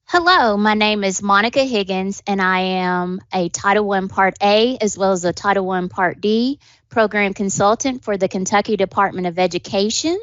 Hello, my name is Monica Higgins, and I am a Title I Part A as well as a Title I Part D program consultant for the Kentucky Department of Education.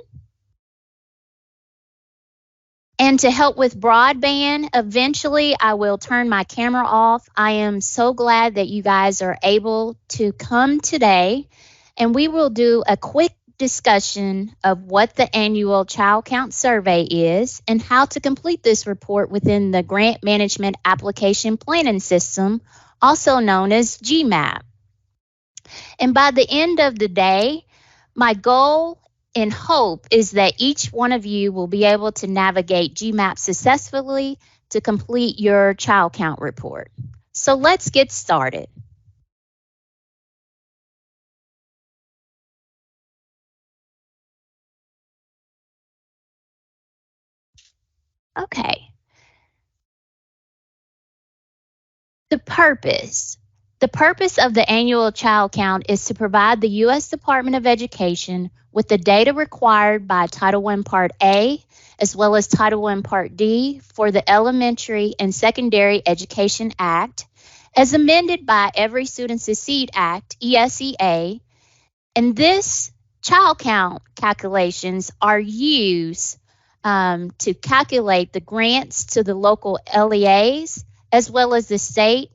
And to help with broadband, eventually I will turn my camera off. I am so glad that you guys are able to come today, and we will do a quick discussion of what the annual child count survey is and how to complete this report within the Grant Management Application Planning System, also known as GMAP. And by the end of the day, my goal and hope is that each one of you will be able to navigate GMAP successfully to complete your child count report. So let's get started. Okay. The purpose. The purpose of the annual child count is to provide the U.S. Department of Education with the data required by Title I Part A as well as Title I Part D for the Elementary and Secondary Education Act, as amended by Every Student Succeed Act, ESEA. And this child count calculations are used to calculate the grants to the local LEAs as well as the state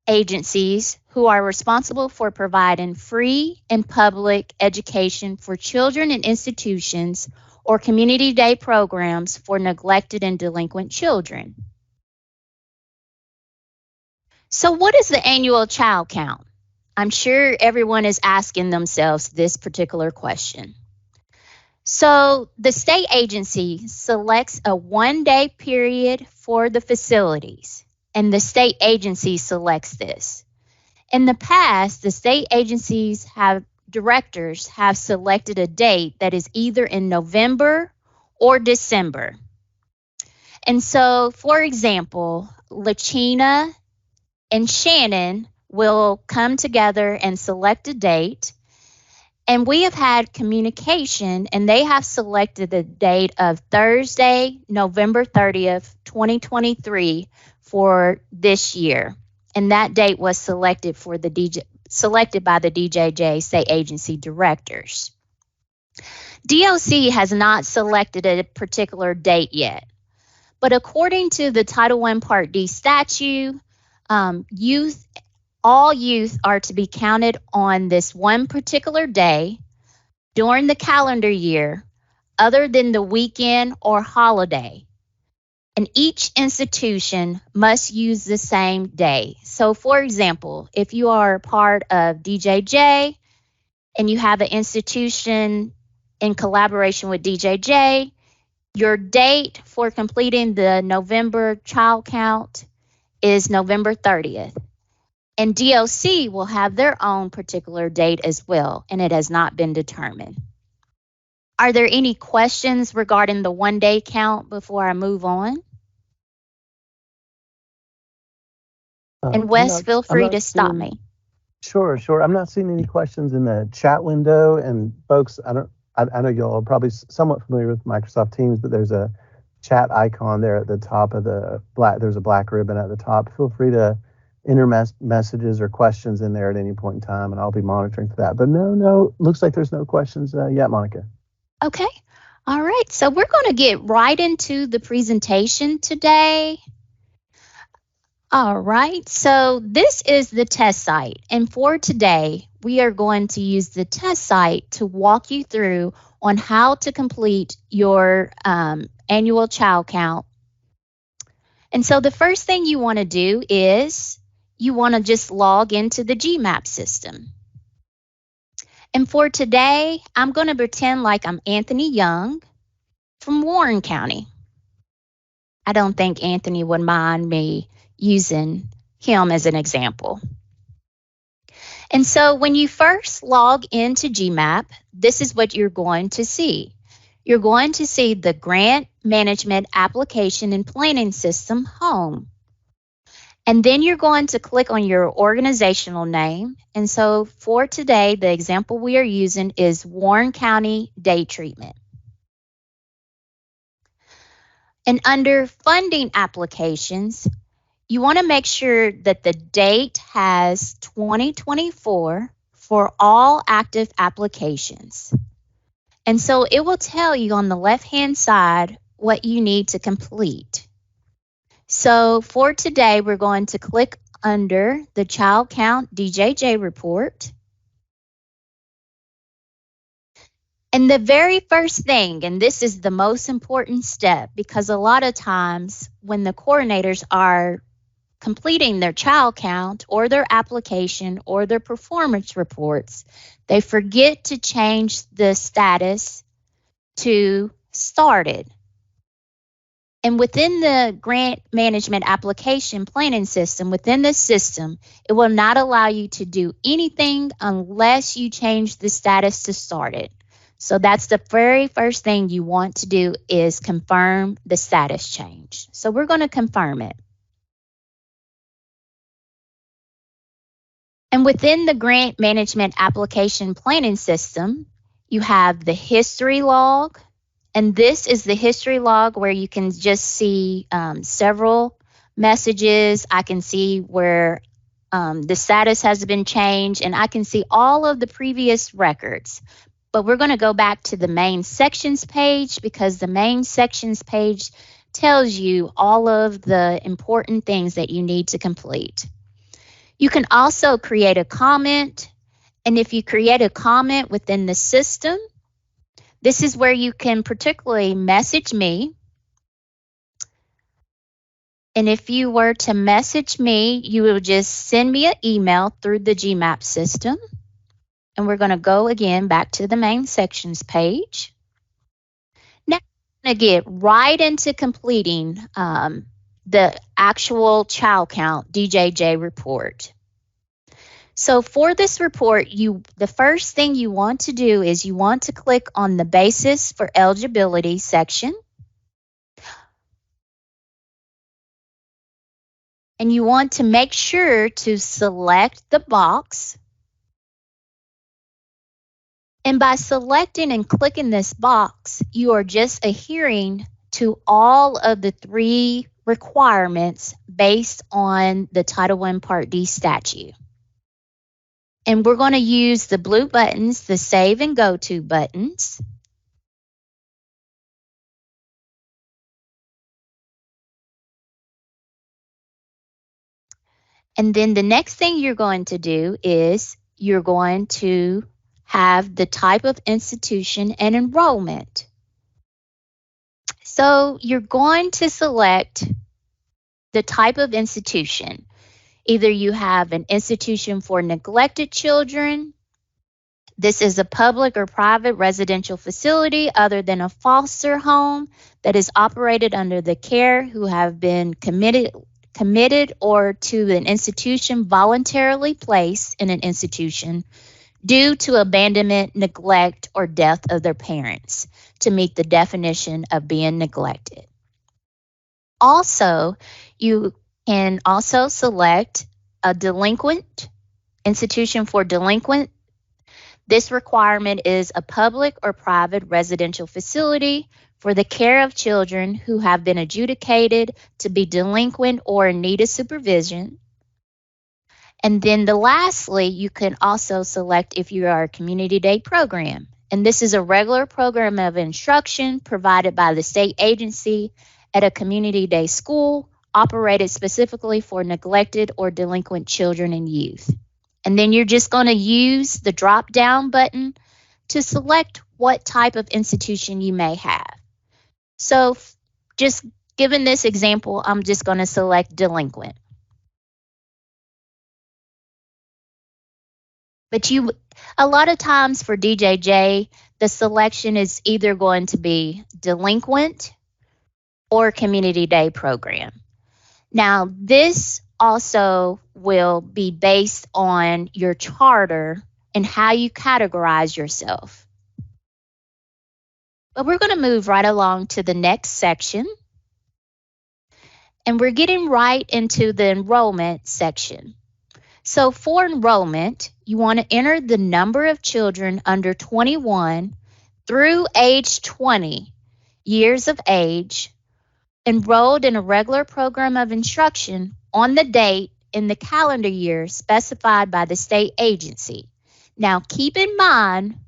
agencies who are responsible for providing free and public education for children in institutions or community day programs for neglected and delinquent children. So what is the annual child count? I'm sure everyone is asking themselves this particular question. So the state agency selects a one-day period for the facilities, and the state agency selects this. In the past, the state agencies directors have selected a date that is either in November or December. And so, for example, Lachina and Shannon will come together and select a date. And we have had communication, and they have selected the date of Thursday, November 30th, 2023 for this year. And that date was selected by the DJJ state agency directors. DOC has not selected a particular date yet, but according to the Title I Part D statute, all youth are to be counted on this one particular day during the calendar year, other than the weekend or holiday. And each institution must use the same day. So for example, if you are a part of DJJ and you have an institution in collaboration with DJJ, your date for completing the November child count is November 30th. And DOC will have their own particular date as well, and it has not been determined. Are there any questions regarding the one-day count before I move on? And Wes, feel free to stop me. Sure. I'm not seeing any questions in the chat window. And folks, I know y'all are probably somewhat familiar with Microsoft Teams, but there's a chat icon there at the top of there's a black ribbon at the top. Feel free to enter messages or questions in there at any point in time, and I'll be monitoring for that. But no, looks like there's no questions yet, Monica. Okay. All right. So we're going to get right into the presentation today. All right. So this is the test site. And for today, we are going to use the test site to walk you through on how to complete your annual child count. And so the first thing you want to do is you want to just log into the GMAP system. And for today, I'm going to pretend like I'm Anthony Young from Warren County. I don't think Anthony would mind me using him as an example. And so when you first log into GMAP, this is what you're going to see. You're going to see the Grant Management Application and Planning System home. And then you're going to click on your organizational name. And so for today, the example we are using is Warren County Day Treatment. And under funding applications, you want to make sure that the date has 2024 for all active applications. And so it will tell you on the left-hand side what you need to complete. So for today, we're going to click under the Child Count DJJ report. And the very first thing, and this is the most important step, because a lot of times when the coordinators are completing their child count or their application or their performance reports, they forget to change the status to started. And within the grant management application planning system, within the system, it will not allow you to do anything unless you change the status to started. So that's the very first thing you want to do is confirm the status change. So we're going to confirm it. And within the grant management application planning system, you have the history log. And this is the history log where you can just see several messages. I can see where the status has been changed, and I can see all of the previous records. But we're going to go back to the main sections page because the main sections page tells you all of the important things that you need to complete. You can also create a comment, and if you create a comment within the system, this is where you can particularly message me. And if you were to message me, you will just send me an email through the GMAP system. And we're going to go again back to the main sections page. Now, I'm going to get right into completing the actual child count DJJ report. So for this report, the first thing you want to do is you want to click on the basis for eligibility section. And you want to make sure to select the box. And by selecting and clicking this box, you are just adhering to all of the 3 requirements based on the Title I Part D statute. And we're going to use the blue buttons, the Save and Go To buttons. And then the next thing you're going to do is you're going to have the type of institution and enrollment. So you're going to select the type of institution. Either you have an institution for neglected children. This is a public or private residential facility other than a foster home that is operated under the care who have been committed or to an institution voluntarily placed in an institution due to abandonment, neglect, or death of their parents to meet the definition of being neglected. Also, you can also select a delinquent institution for delinquent. This requirement is a public or private residential facility for the care of children who have been adjudicated to be delinquent or in need of supervision. And then lastly, you can also select if you are a community day program. And this is a regular program of instruction provided by the state agency at a community day school operated specifically for neglected or delinquent children and youth. And then you're just going to use the drop down button to select what type of institution you may have. So just given this example, I'm just going to select delinquent. But a lot of times for DJJ, the selection is either going to be delinquent or community day program. Now, this also will be based on your charter and how you categorize yourself. But we're going to move right along to the next section. And we're getting right into the enrollment section. So for enrollment, you want to enter the number of children under 21 through age 20 years of age enrolled in a regular program of instruction on the date in the calendar year specified by the state agency. Now, keep in mind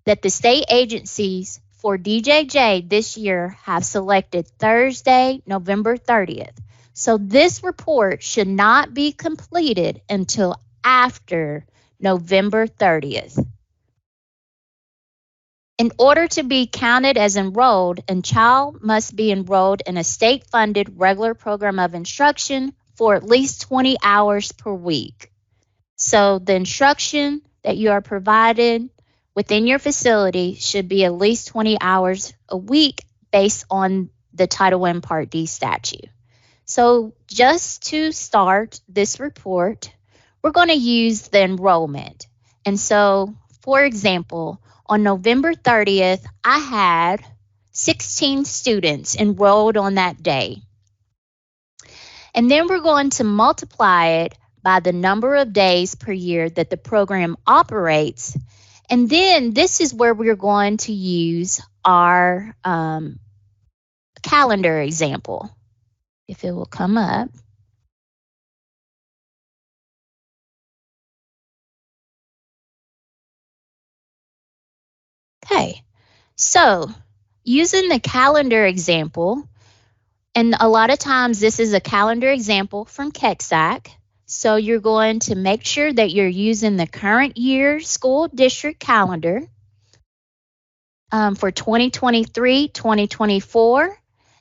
that the state agencies for DJJ this year have selected Thursday, November 30th. So this report should not be completed until after November 30th. In order to be counted as enrolled, a child must be enrolled in a state-funded regular program of instruction for at least 20 hours per week. So the instruction that you are provided within your facility should be at least 20 hours a week based on the Title I Part D statute. So just to start this report, we're going to use the enrollment. And so, for example, on November 30th, I had 16 students enrolled on that day. And then we're going to multiply it by the number of days per year that the program operates. And then this is where we're going to use our calendar example, if it will come up. Okay, so using the calendar example, and a lot of times this is a calendar example from KEXAC. So you're going to make sure that you're using the current year school district calendar for 2023, 2024.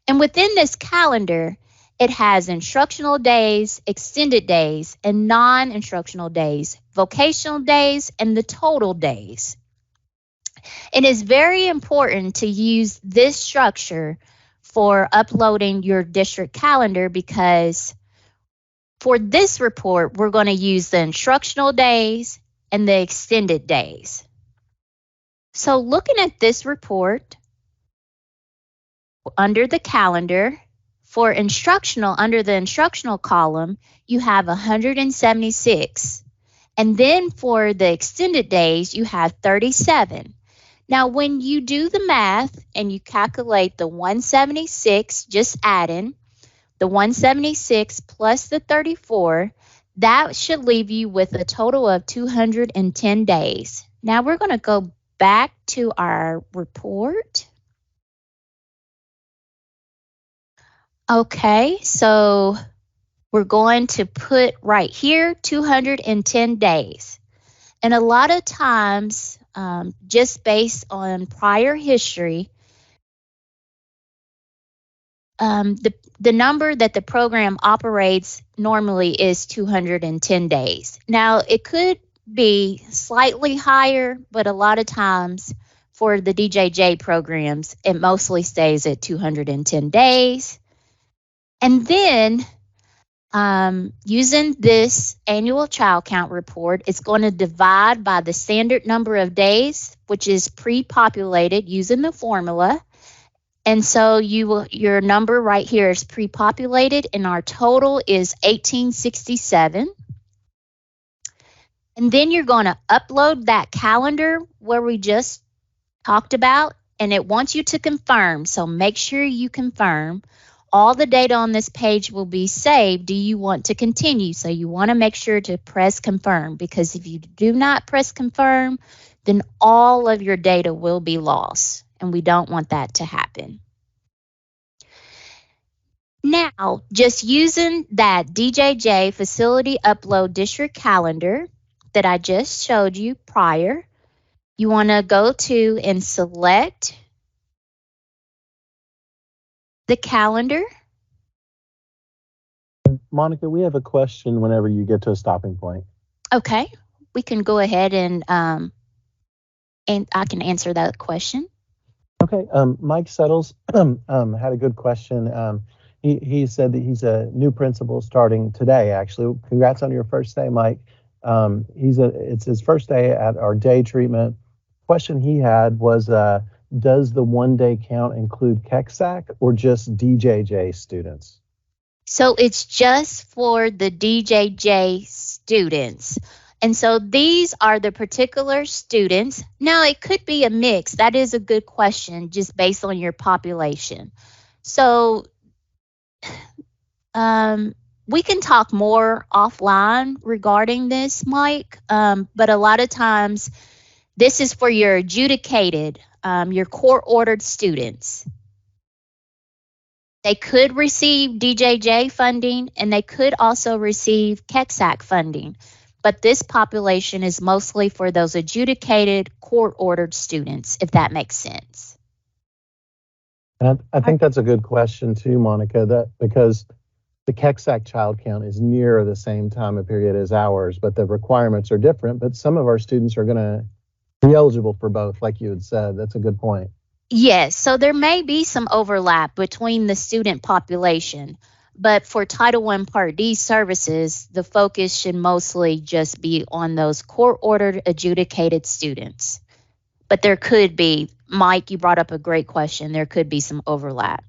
And within this calendar, it has instructional days, extended days, and non-instructional days, vocational days, and the total days. It is very important to use this structure for uploading your district calendar because for this report, we're going to use the instructional days and the extended days. So looking at this report, under the calendar, for instructional, under the instructional column, you have 176. And then for the extended days, you have 37. Now, when you do the math and you calculate the 176, just adding the 176 plus the 34, that should leave you with a total of 210 days. Now we're going to go back to our report. Okay, so we're going to put right here 210 days. And a lot of times, just based on prior history, the number that the program operates normally is 210 days. Now, it could be slightly higher, but a lot of times for the DJJ programs, it mostly stays at 210 days. And then using this annual child count report, it's going to divide by the standard number of days, which is pre-populated using the formula. And so your number right here is pre-populated, and our total is 1867. And then you're going to upload that calendar where we just talked about, and it wants you to confirm. So make sure you confirm. All the data on this page will be saved. Do you want to continue? So you want to make sure to press confirm, because if you do not press confirm, then all of your data will be lost, and we don't want that to happen. Now, just using that DJJ facility upload district calendar that I just showed you prior, you want to go to and select the calendar. Monica, we have a question whenever you get to a stopping point. Okay, we can go ahead and I can answer that question. Okay, Mike Settles had a good question. He said that he's a new principal starting today, actually. Congrats on your first day, Mike. It's his first day at our day treatment. Question he had was, does the one-day count include KEXAC or just DJJ students? So it's just for the DJJ students. And so these are the particular students. Now, it could be a mix. That is a good question, just based on your population. So we can talk more offline regarding this, Mike, but a lot of times this is for your adjudicated, your court-ordered students. They could receive DJJ funding, and they could also receive KEXAC funding. But this population is mostly for those adjudicated, court-ordered students, if that makes sense. And I think that's a good question too, Monica, that because the KEXAC child count is near the same time period as ours, but the requirements are different. But some of our students are going to be eligible for both, like you had said. That's a good point. Yes, so there may be some overlap between the student population, but for Title I Part D services, the focus should mostly just be on those court-ordered adjudicated students. But there could be, Mike, you brought up a great question, there could be some overlap.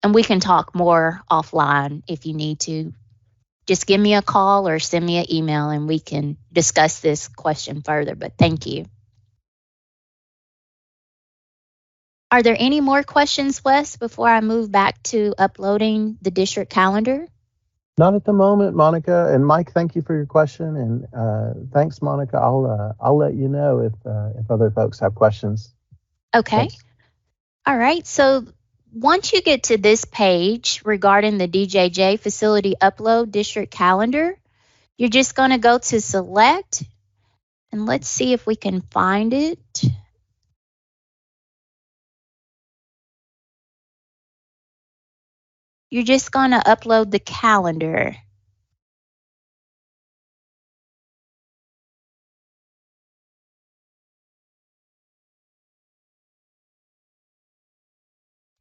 And we can talk more offline if you need to. Just give me a call or send me an email and we can discuss this question further, but thank you. Are there any more questions, Wes, before I move back to uploading the district calendar? Not at the moment, Monica. And Mike, thank you for your question. And thanks, Monica. I'll let you know if other folks have questions. Okay. Thanks. All right. So once you get to this page regarding the DJJ facility upload district calendar, you're just going to go to select, and let's see if we can find it. You're just going to upload the calendar.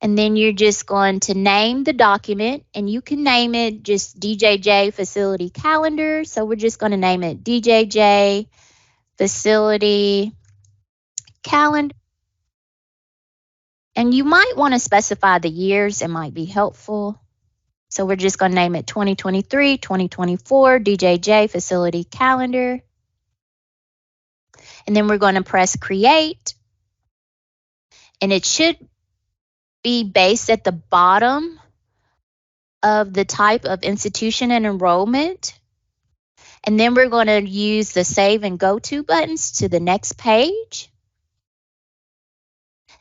And then you're just going to name the document, and you can name it just DJJ Facility Calendar. So we're just going to name it DJJ Facility Calendar. And you might want to specify the years, it might be helpful. So we're just going to name it 2023, 2024 DJJ Facility Calendar. And then we're going to press Create. And it should be based at the bottom of the type of institution and enrollment. And then we're going to use the Save and Go To buttons to the next page.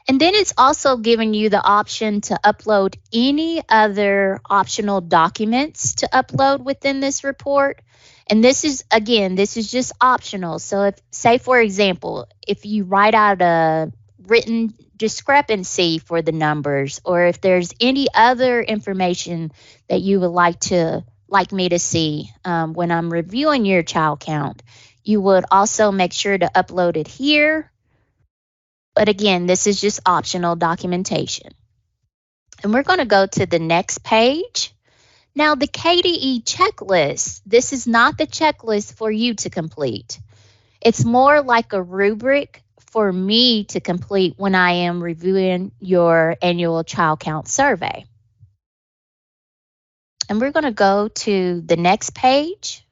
And then it's also giving you the option to upload any other optional documents to upload within this report. And this is, again, this is just optional. So if, say for example, if you write out a written discrepancy for the numbers, or if there's any other information that you would like me to see when I'm reviewing your child count, you would also make sure to upload it here. But again, this is just optional documentation. And we're going to go to the next page. Now, the KDE checklist, this is not the checklist for you to complete. It's more like a rubric for me to complete when I am reviewing your annual child count survey. And we're going to go to the next page.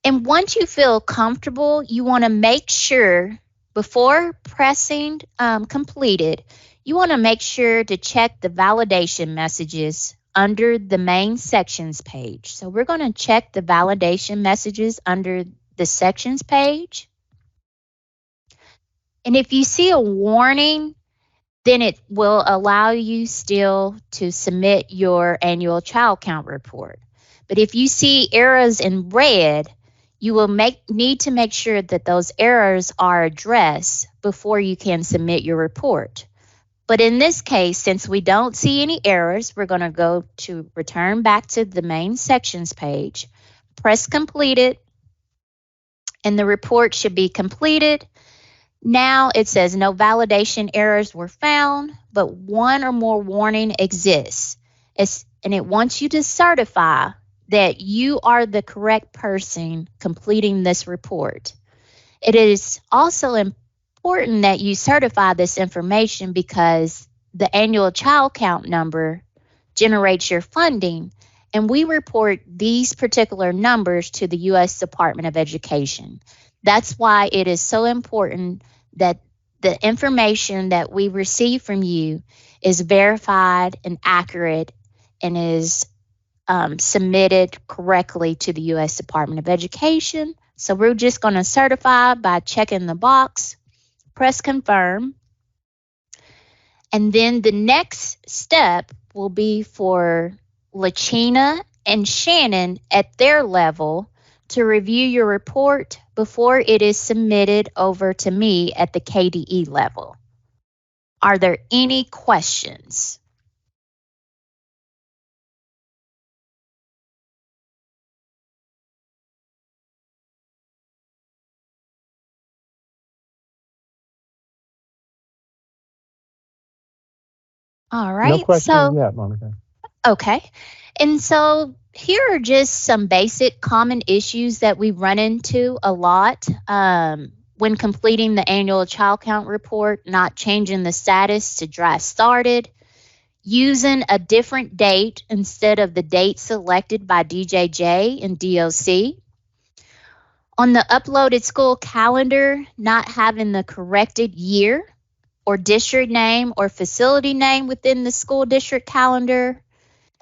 And once you feel comfortable, you want to make sure, before pressing completed, you want to make sure to check the validation messages under the main sections page. So we're going to check the validation messages under the sections page. And if you see a warning, then it will allow you still to submit your annual child count report. But if you see errors in red, you will need to make sure that those errors are addressed before you can submit your report. But in this case, since we don't see any errors, we're going to go to return back to the main sections page, press completed, and the report should be completed. Now it says no validation errors were found, but one or more warning exists. And it wants you to certify that you are the correct person completing this report. It is also important that you certify this information because the annual child count number generates your funding, and we report these particular numbers to the U.S. Department of Education. That's why it is so important that the information that we receive from you is verified and accurate and is submitted correctly to the U.S. Department of Education. So we're just going to certify by checking the box, press confirm, and then the next step will be for Lachina and Shannon at their level to review your report before it is submitted over to me at the KDE level. Are there any questions? All right. No questions yet, Monica. Okay. And so here are just some basic common issues that we run into a lot when completing the annual child count report: not changing the status to draft started, using a different date instead of the date selected by DJJ and DOC, on the uploaded school calendar, not having the corrected year or district name or facility name within the school district calendar,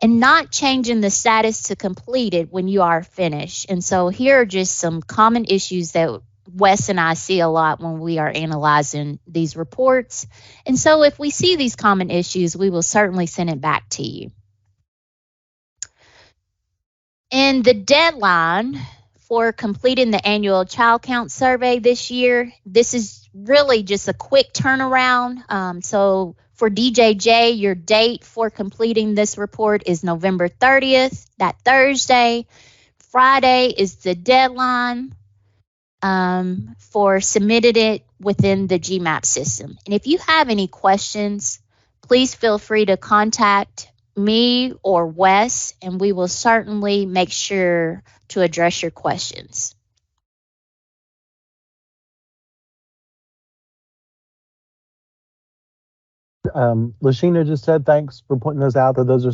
and not changing the status to completed when you are finished. And so here are just some common issues that Wes and I see a lot when we are analyzing these reports. And so if we see these common issues, we will certainly send it back to you. And the deadline for completing the annual child count survey this year, this is really just a quick turnaround. So for DJJ, your date for completing this report is November 30th, that Thursday. Friday is the deadline for submitting it within the GMAP system. And if you have any questions, please feel free to contact me or Wes, and we will certainly make sure to address your questions. Lashina just said thanks for pointing those out. That those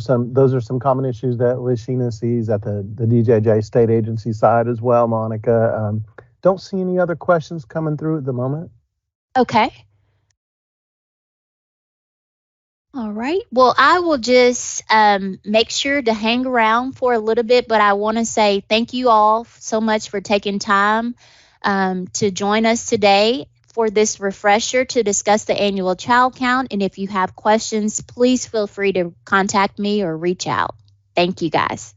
are some common issues that Lashina sees at the DJJ state agency side as well. Monica, don't see any other questions coming through at the moment. Okay. All right. Well, I will just make sure to hang around for a little bit, but I want to say thank you all so much for taking time to join us today for this refresher to discuss the annual child count. And if you have questions, please feel free to contact me or reach out. Thank you, guys.